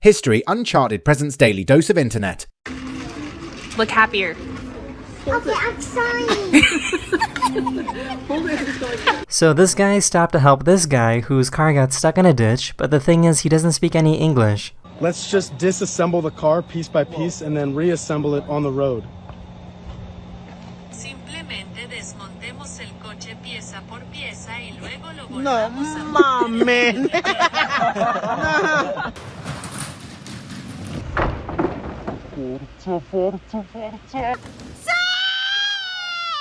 History, Uncharted Present's daily dose of internet. Look happier. Okay, I'm trying. So this guy stopped to help this guy whose car got stuck in a ditch, but the thing is he doesn't speak any English. Let's just disassemble the car piece by piece and then reassemble it on the road. Simplemente desmontemos el coche pieza por pieza y luego lo No, volvamos a mames.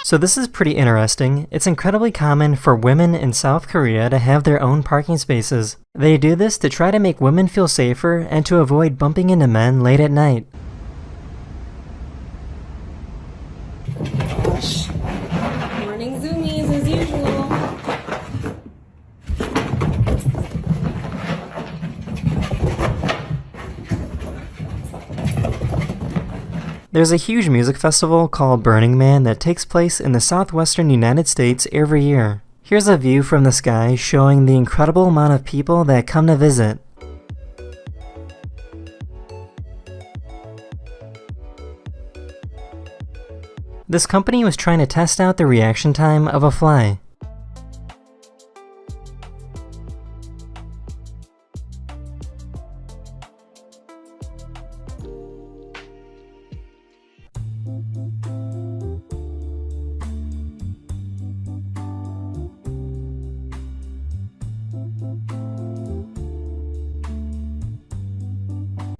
So this is pretty interesting. It's incredibly common for women in South Korea to have their own parking spaces. They do this to try to make women feel safer and to avoid bumping into men late at night. Morning zoomies as usual. There's a huge music festival called Burning Man that takes place in the southwestern United States every year. Here's a view from the sky showing the incredible amount of people that come to visit. This company was trying to test out the reaction time of a fly.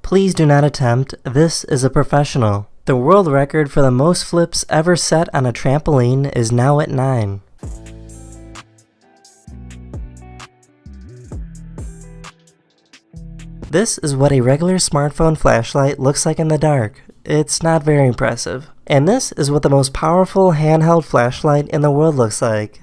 Please do not attempt. This is a professional. The world record for the most flips ever set on a trampoline is now at 9. This is what a regular smartphone flashlight looks like in the dark. It's not very impressive. And this is what the most powerful handheld flashlight in the world looks like.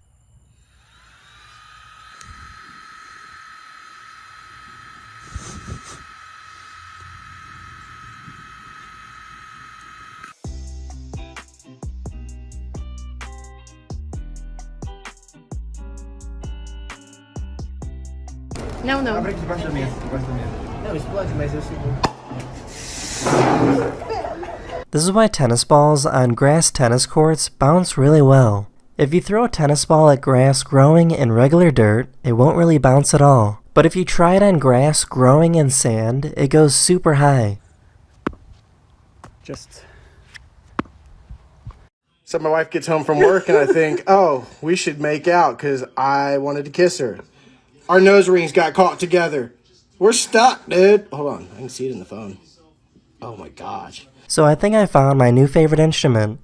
No. This is why tennis balls on grass tennis courts bounce really well. If you throw a tennis ball at grass growing in regular dirt, it won't really bounce at all. But if you try it on grass growing in sand, it goes super high. So my wife gets home from work and I think, oh, we should make out because I wanted to kiss her. Our nose rings got caught together. We're stuck, dude. Hold on, I can see it in the phone. Oh my gosh. So I think I found my new favorite instrument.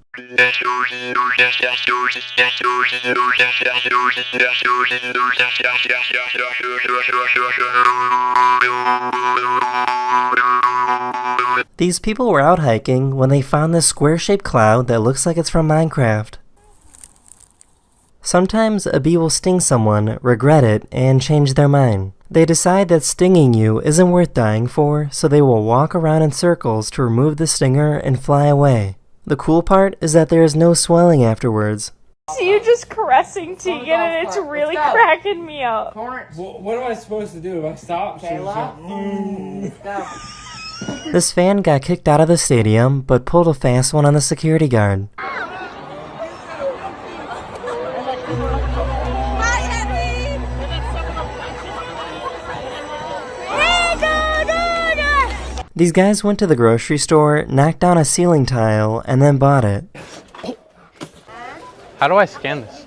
These people were out hiking when they found this square-shaped cloud that looks like it's from Minecraft. Sometimes a bee will sting someone, regret it, and change their mind. They decide that stinging you isn't worth dying for, so they will walk around in circles to remove the stinger and fly away. The cool part is that there is no swelling afterwards. See you just caressing Tegan and it's really cracking me up. Well, what am I supposed to do? If I stop? This fan got kicked out of the stadium, but pulled a fast one on the security guard. These guys went to the grocery store, knocked down a ceiling tile, and then bought it. How do I scan this?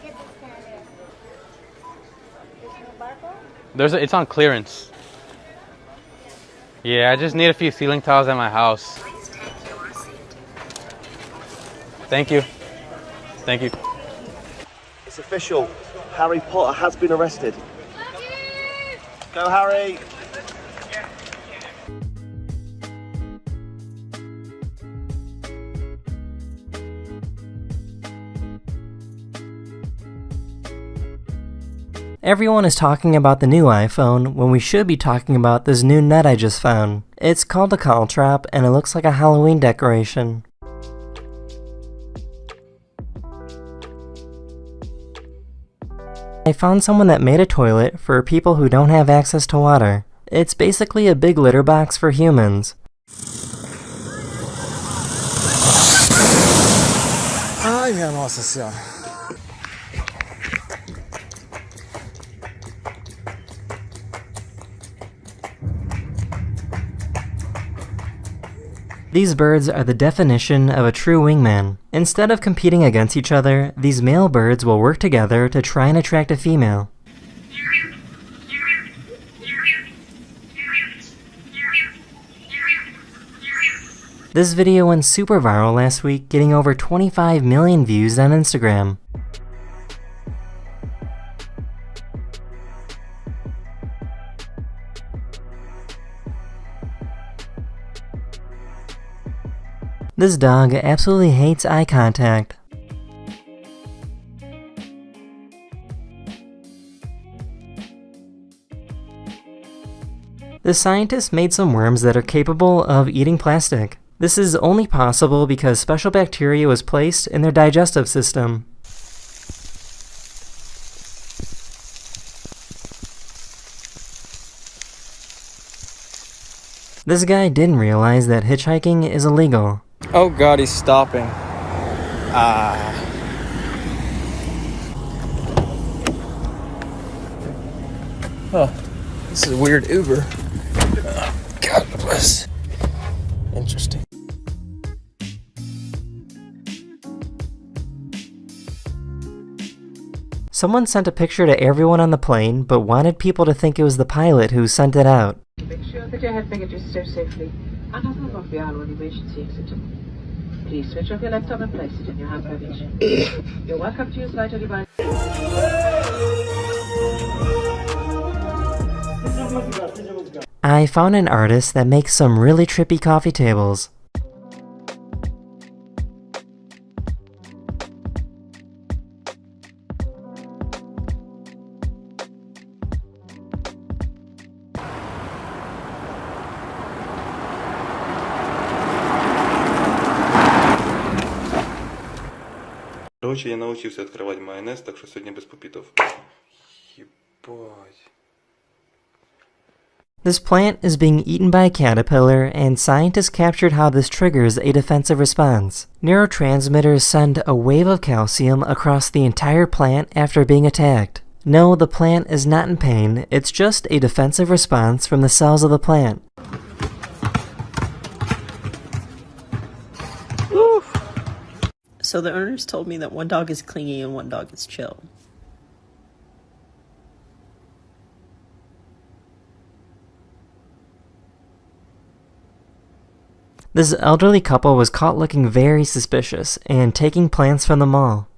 It's on clearance. Yeah, I just need a few ceiling tiles at my house. Thank you. Thank you. It's official. Harry Potter has been arrested. Go, Harry. Everyone is talking about the new iPhone when we should be talking about this new net I just found. It's called a caltrop and it looks like a Halloween decoration. I found someone that made a toilet for people who don't have access to water. It's basically a big litter box for humans. Ay, minha Nossa Senhora. These birds are the definition of a true wingman. Instead of competing against each other, these male birds will work together to try and attract a female. This video went super viral last week, getting over 25 million views on Instagram. This dog absolutely hates eye contact. The scientists made some worms that are capable of eating plastic. This is only possible because special bacteria was placed in their digestive system. This guy didn't realize that hitchhiking is illegal. Oh god, he's stopping. Oh, this is a weird Uber. God bless. Interesting. Someone sent a picture to everyone on the plane, but wanted people to think it was the pilot who sent it out. Make sure that your head baggage is stowed safely and doesn't block the aisle when the emergency exit. Please switch off your laptop and place it in your hand baggage. You're welcome to use lighter device. I found an artist that makes some really trippy coffee tables. Короче, я научился открывать майонез, так что сегодня без пупитов. Ебать. This plant is being eaten by a caterpillar, and scientists captured how this triggers a defensive response. Neurotransmitters send a wave of calcium across the entire plant after being attacked. No, the plant is not in pain, it's just a defensive response from the cells of the plant. So the owners told me that one dog is clingy and one dog is chill. This elderly couple was caught looking very suspicious and taking plants from the mall.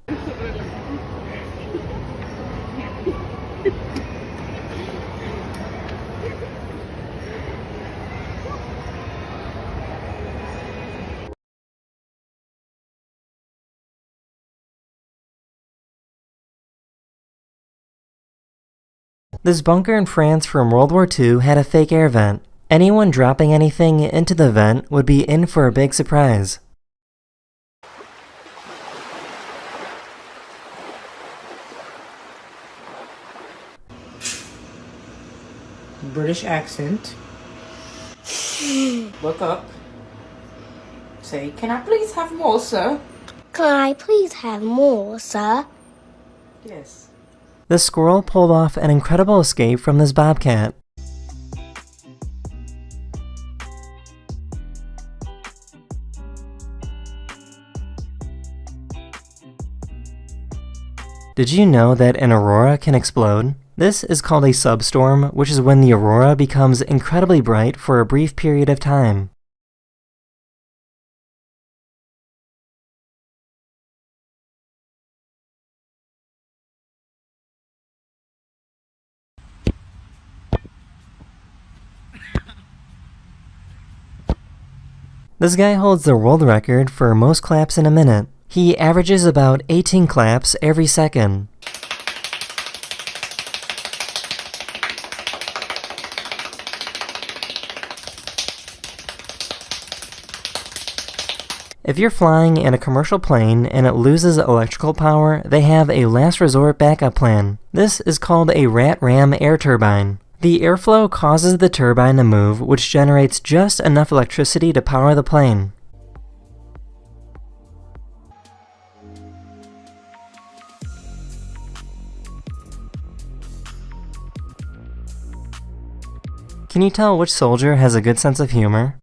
This bunker in France from World War II had a fake air vent. Anyone dropping anything into the vent would be in for a big surprise. British accent. Look up. Say, can I please have more, sir? Can I please have more, sir? Yes. The squirrel pulled off an incredible escape from this bobcat. Did you know that an aurora can explode? This is called a substorm, which is when the aurora becomes incredibly bright for a brief period of time. This guy holds the world record for most claps in a minute. He averages about 18 claps every second. If you're flying in a commercial plane and it loses electrical power, they have a last resort backup plan. This is called a rat ram air turbine. The airflow causes the turbine to move, which generates just enough electricity to power the plane. Can you tell which soldier has a good sense of humor?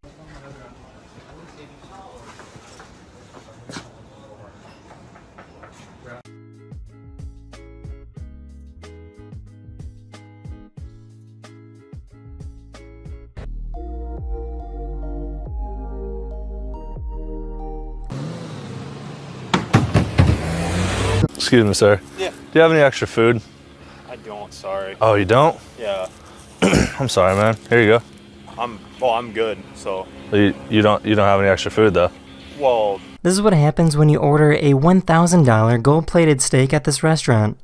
Excuse me, sir. Yeah. Do you have any extra food? I don't, sorry. Oh, you don't? Yeah. I'm sorry, man. Here you go. I'm good, so. You don't have any extra food though. Well, This is what happens when you order a $1,000 gold-plated steak at this restaurant.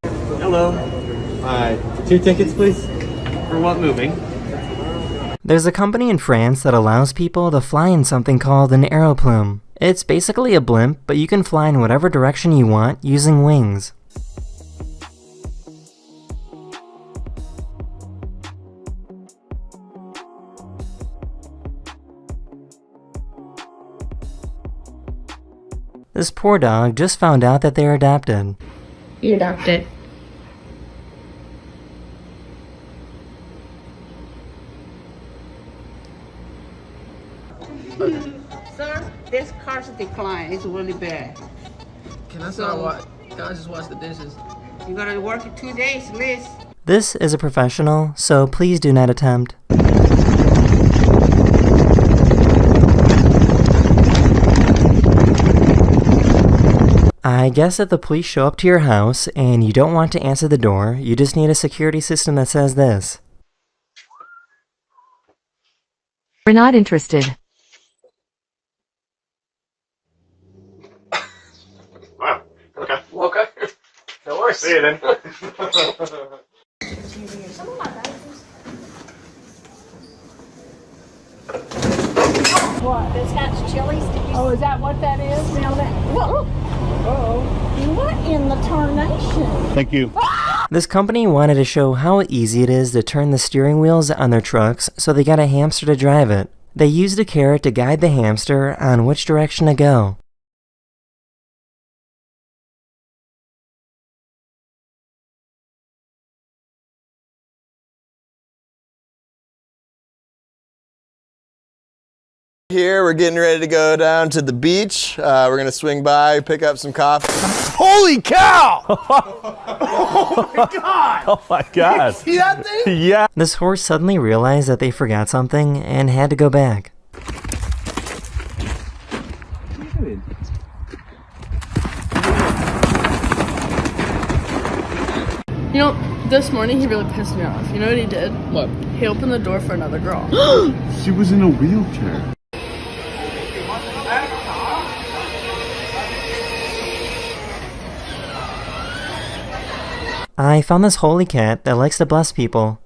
Hello. Hi. 2 tickets, please. For what movie? There's a company in France that allows people to fly in something called an aeroplume. It's basically a blimp, but you can fly in whatever direction you want using wings. This poor dog just found out that they're adopted. You're adopted. Sir, this car's decline. It's really bad. Can I start what? Can I just wash the dishes? You're gonna work in 2 days, Liz. This is a professional, so please do not attempt. I guess if the police show up to your house and you don't want to answer the door, you just need a security system that says this. We're not interested. Wow. Okay. Okay. No worries. See you then. What? This hatch chilies? Oh, is that what that is? Smell that? Whoa. Uh-oh. What in the tarnation? Thank you. This company wanted to show how easy it is to turn the steering wheels on their trucks, so they got a hamster to drive it. They used a carrot to guide the hamster on which direction to go. Here, we're getting ready to go down to the beach. We're gonna swing by, pick up some coffee. Holy cow! Oh my god! Oh my god! See that thing? Yeah. This horse suddenly realized that they forgot something and had to go back. You know, this morning he really pissed me off. You know what he did? What? He opened the door for another girl. She was in a wheelchair. I found this holy cat that likes to bless people.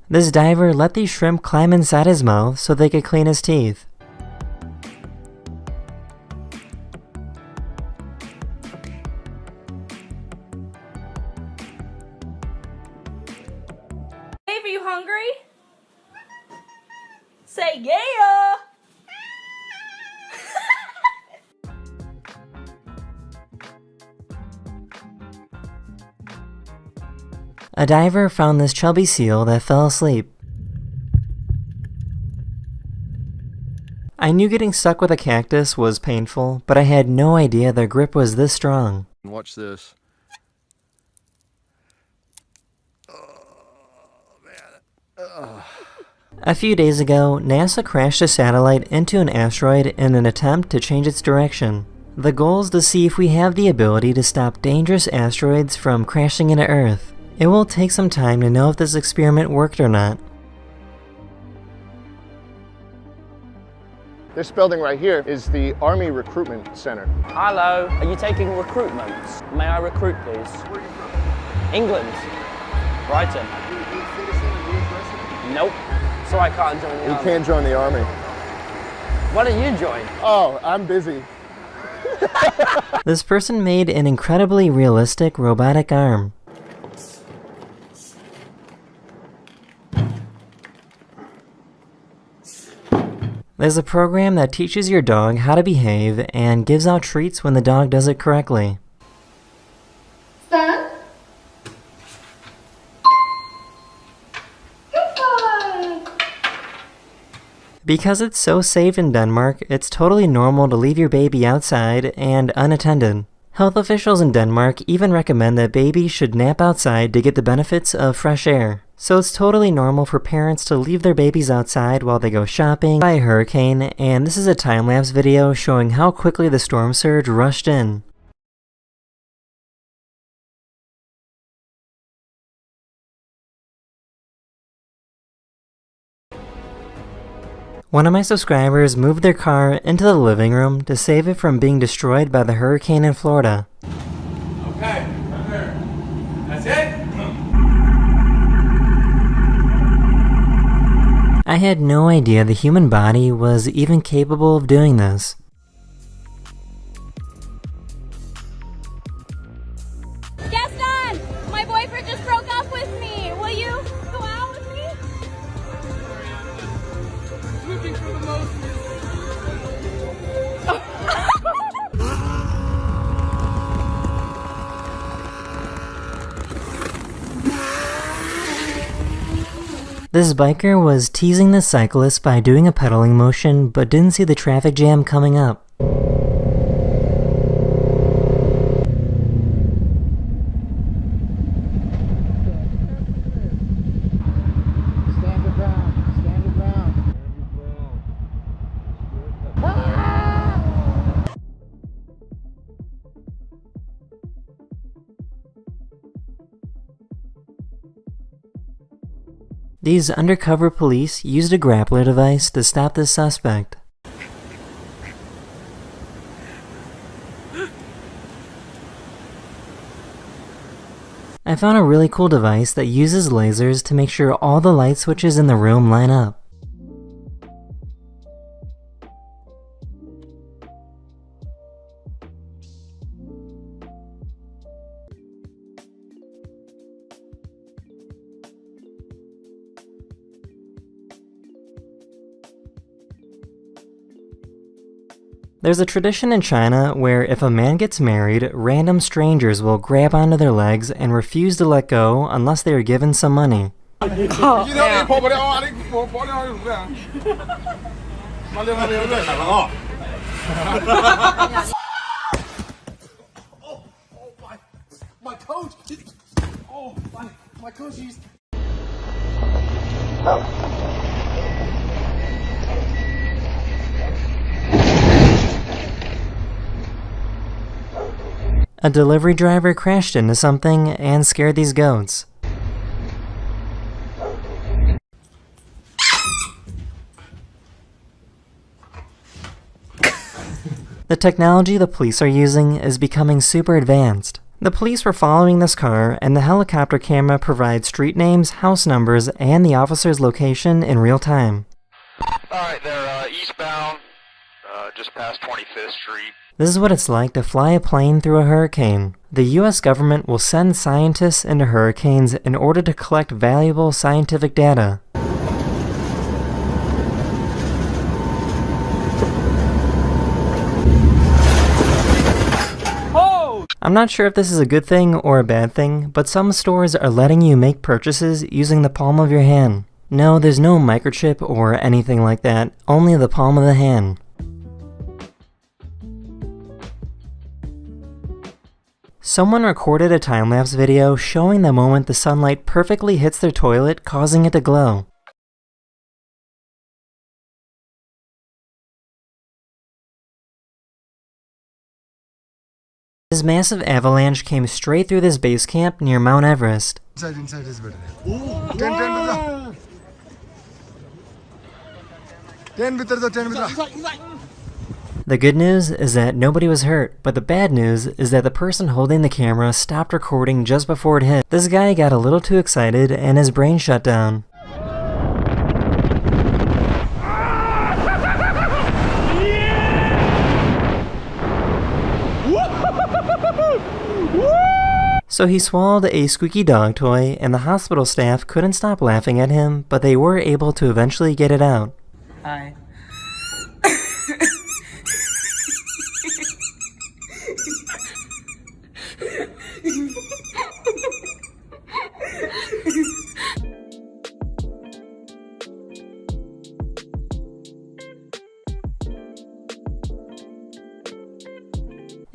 This diver let these shrimp climb inside his mouth so they could clean his teeth. Dave, are you hungry? Say yeah! A diver found this chubby seal that fell asleep. I knew getting stuck with a cactus was painful, but I had no idea their grip was this strong. Watch this. A few days ago, NASA crashed a satellite into an asteroid in an attempt to change its direction. The goal is to see if we have the ability to stop dangerous asteroids from crashing into Earth. It will take some time to know if this experiment worked or not. This building right here is the Army Recruitment Center. Hello, are you taking recruitment? May I recruit, please? Where are you from? England. Brighton. Nope. So I can't join the You army. can't join the Army. Why don't you join? Oh, I'm busy. This person made an incredibly realistic robotic arm. There's a program that teaches your dog how to behave and gives out treats when the dog does it correctly. Son? Good boy! Because it's so safe in Denmark, it's totally normal to leave your baby outside and unattended. Health officials in Denmark even recommend that babies should nap outside to get the benefits of fresh air. So it's totally normal for parents to leave their babies outside while they go shopping by a hurricane, and this is a time-lapse video showing how quickly the storm surge rushed in. One of my subscribers moved their car into the living room to save it from being destroyed by the hurricane in Florida. Okay, right there. That's it? I had no idea the human body was even capable of doing this. Gaston! My boyfriend just broke up with me. Will you go out with me? Looking for the most. This biker was teasing the cyclist by doing a pedaling motion, but didn't see the traffic jam coming up. Stand your ground. Stand your ground. These undercover police used a grappler device to stop the suspect. I found a really cool device that uses lasers to make sure all the light switches in the room line up. There's a tradition in China where if a man gets married, random strangers will grab onto their legs and refuse to let go unless they are given some money. My coach! Oh, my coach, he's... A delivery driver crashed into something and scared these goats. The technology the police are using is becoming super advanced. The police were following this car, and the helicopter camera provides street names, house numbers, and the officer's location in real time. Alright, they're eastbound, just past 25th Street. This is what it's like to fly a plane through a hurricane. The US government will send scientists into hurricanes in order to collect valuable scientific data. I'm not sure if this is a good thing or a bad thing, but some stores are letting you make purchases using the palm of your hand. No, there's no microchip or anything like that, only the palm of the hand. Someone recorded a time-lapse video showing the moment the sunlight perfectly hits their toilet, causing it to glow. This massive avalanche came straight through this base camp near Mount Everest. Inside is better. Ooh, 10 to the... The good news is that nobody was hurt, but the bad news is that the person holding the camera stopped recording just before it hit. This guy got a little too excited and his brain shut down. So he swallowed a squeaky dog toy, and the hospital staff couldn't stop laughing at him, but they were able to eventually get it out. Hi.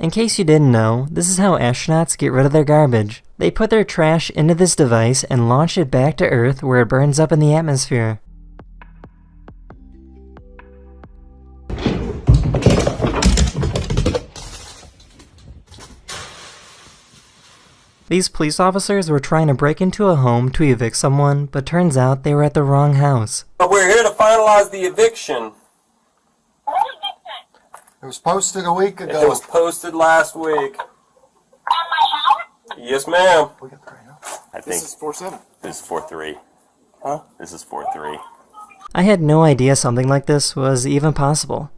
In case you didn't know, this is how astronauts get rid of their garbage. They put their trash into this device and launch it back to Earth where it burns up in the atmosphere. These police officers were trying to break into a home to evict someone, but turns out they were at the wrong house. We're here to finalize the eviction. It was posted a week ago. It was posted last week. Yes, ma'am. I think This is 4-7. this is 4-3. Huh? This is 4-3. I had no idea something like this was even possible.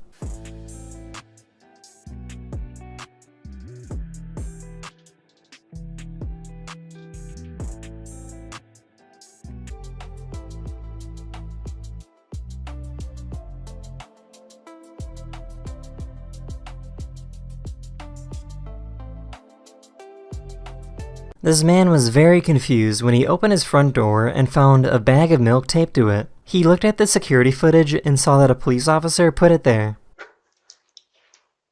This man was very confused when he opened his front door and found a bag of milk taped to it. He looked at the security footage and saw that a police officer put it there.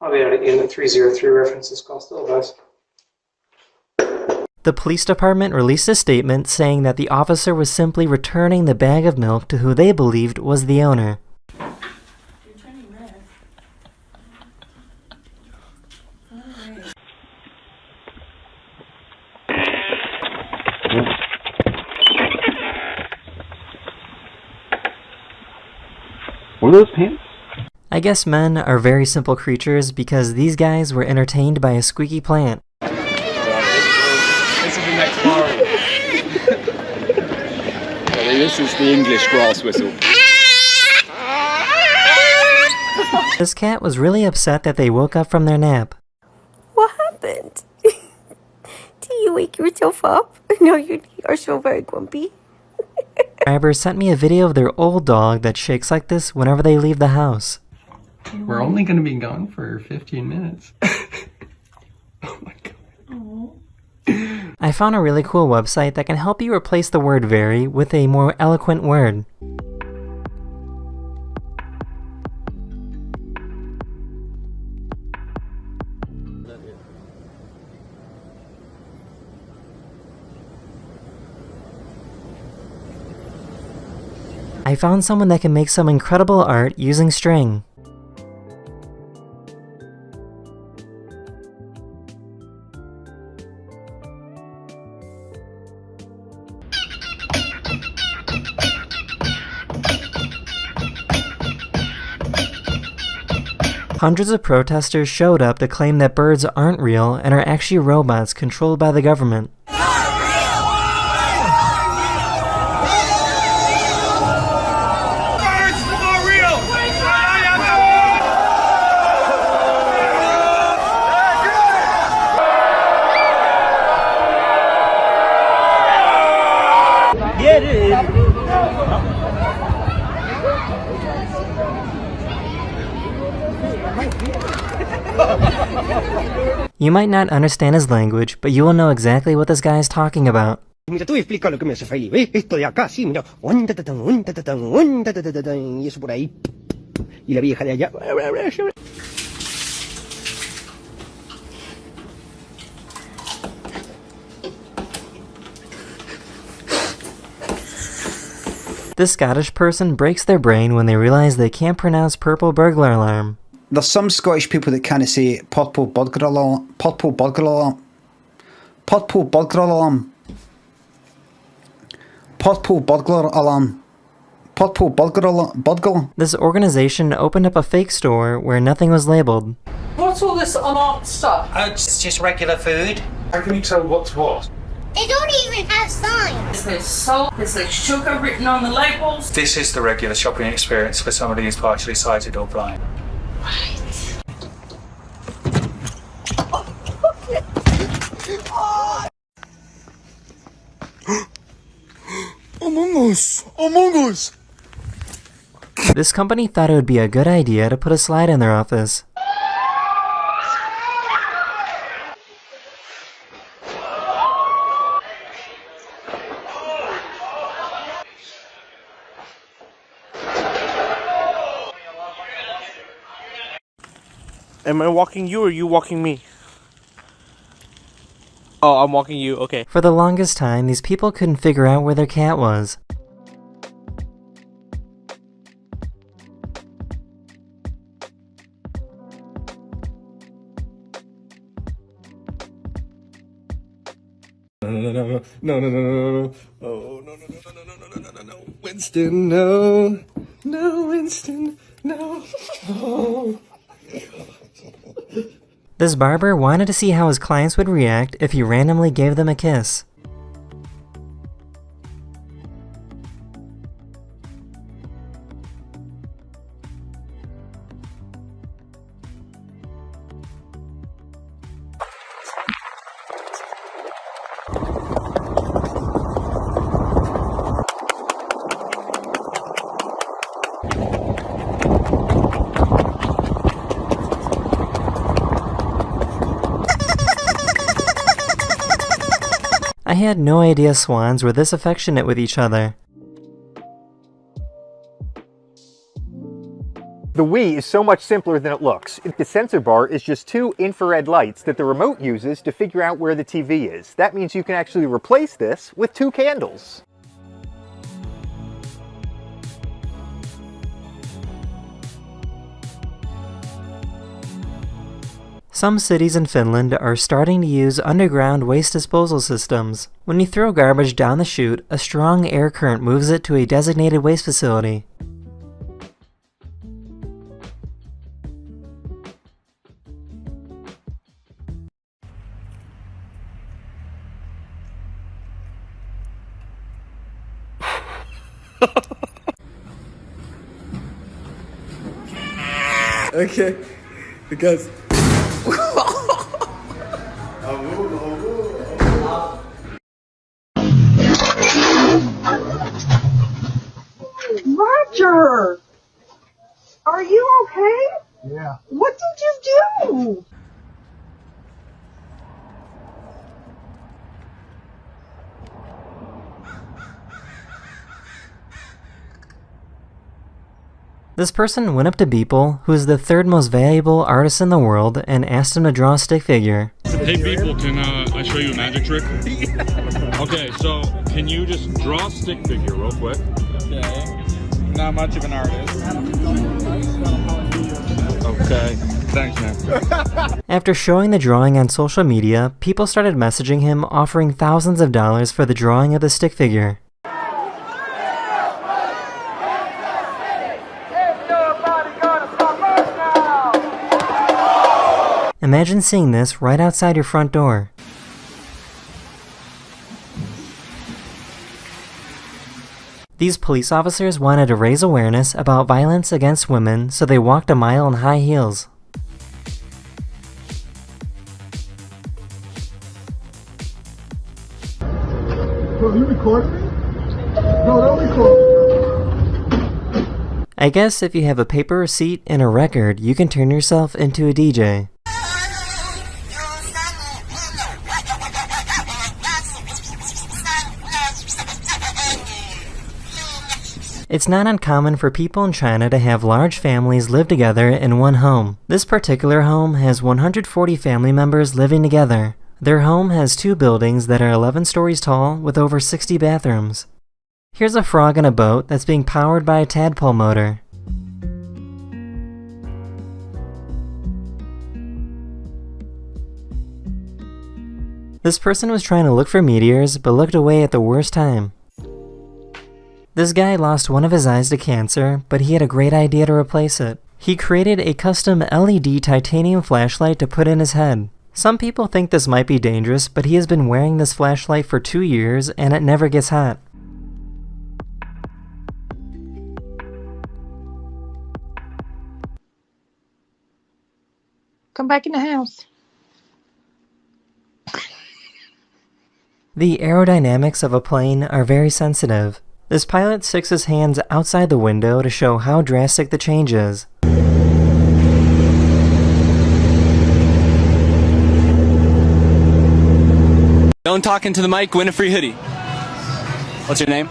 I'll be able to get the 303 references call still, guys. The police department released a statement saying that the officer was simply returning the bag of milk to who they believed was the owner. What are those pants? I guess men are very simple creatures because these guys were entertained by a squeaky plant. This is the next bar. This is the English grass whistle. This cat was really upset that they woke up from their nap. What happened? Do you wake yourself up? No, you are so very grumpy. Subscribers sent me a video of their old dog that shakes like this whenever they leave the house. We're only going to be gone for 15 minutes. I found a really cool website that can help you replace the word very with a more eloquent word. I found someone that can make some incredible art using string. Hundreds of protesters showed up to claim that birds aren't real and are actually robots controlled by the government. You might not understand his language, but you will know exactly what this guy is talking about. Mira, te voy a explicar lo que me hace feliz. ¿Ves? Esto de acá, sí, mira. Y eso por ahí. Y la vieja de allá. This Scottish person breaks their brain when they realize they can't pronounce purple burglar alarm. There's some Scottish people that kind of say purple burglar alarm, purple burglar alarm, purple burglar alarm, purple burglar alarm, Purple burger. This organization opened up a fake store where nothing was labeled. What's all this unmarked stuff? It's just regular food. How can you tell what's what? They don't even have signs. There's salt, there's like sugar written on the labels. This is the regular shopping experience for somebody who's partially sighted or blind. Among Us! Among Us! This company thought it would be a good idea to put a slide in their office. Am I walking you or are you walking me? Oh, I'm walking you, okay. For the longest time, these people couldn't figure out where their cat was. No. Oh, no. Winston, no. No, Winston, no. Oh. This barber wanted to see how his clients would react if he randomly gave them a kiss. I had no idea swans were this affectionate with each other. The Wii is so much simpler than it looks. The sensor bar is just two infrared lights that the remote uses to figure out where the TV is. That means you can actually replace this with two candles. Some cities in Finland are starting to use underground waste disposal systems. When you throw garbage down the chute, a strong air current moves it to a designated waste facility. Okay, because... Roger! Are you okay? Yeah. What did you do? This person went up to Beeple, who is the third most valuable artist in the world, and asked him to draw a stick figure. Hey Beeple, can I show you a magic trick? Okay, so can you just draw a stick figure real quick? Okay. Not much of an artist. Okay, thanks man. After showing the drawing on social media, people started messaging him offering thousands of dollars for the drawing of the stick figure. Imagine seeing this right outside your front door. These police officers wanted to raise awareness about violence against women, so they walked a mile in high heels. Bro, you recording me? No, don't record me. I guess if you have a paper receipt and a record, you can turn yourself into a DJ. It's not uncommon for people in China to have large families live together in one home. This particular home has 140 family members living together. Their home has two buildings that are 11 stories tall with over 60 bathrooms. Here's a frog in a boat that's being powered by a tadpole motor. This person was trying to look for meteors but looked away at the worst time. This guy lost one of his eyes to cancer, but he had a great idea to replace it. He created a custom LED titanium flashlight to put in his head. Some people think this might be dangerous, but he has been wearing this flashlight for 2 years and it never gets hot. Come back in the house. The aerodynamics of a plane are very sensitive. This pilot sticks his hands outside the window to show how drastic the change is. Don't talk into the mic, win a free hoodie. What's your name?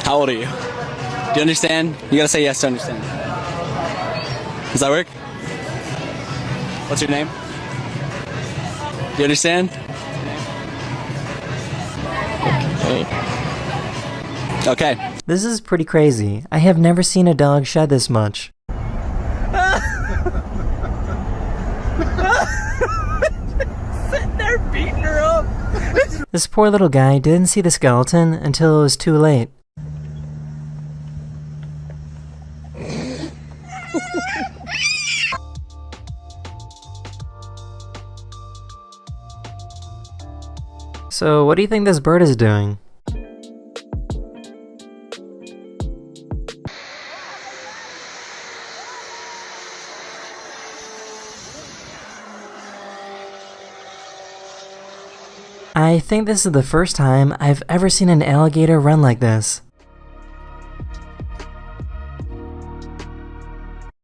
How old are you? Do you understand? You gotta say yes to understand. Does that work? What's your name? Do you understand? Okay. This is pretty crazy. I have never seen a dog shed this much. Sitting there beating her up. This poor little guy didn't see the skeleton until it was too late. So, what do you think this bird is doing? I think this is the first time I've ever seen an alligator run like this.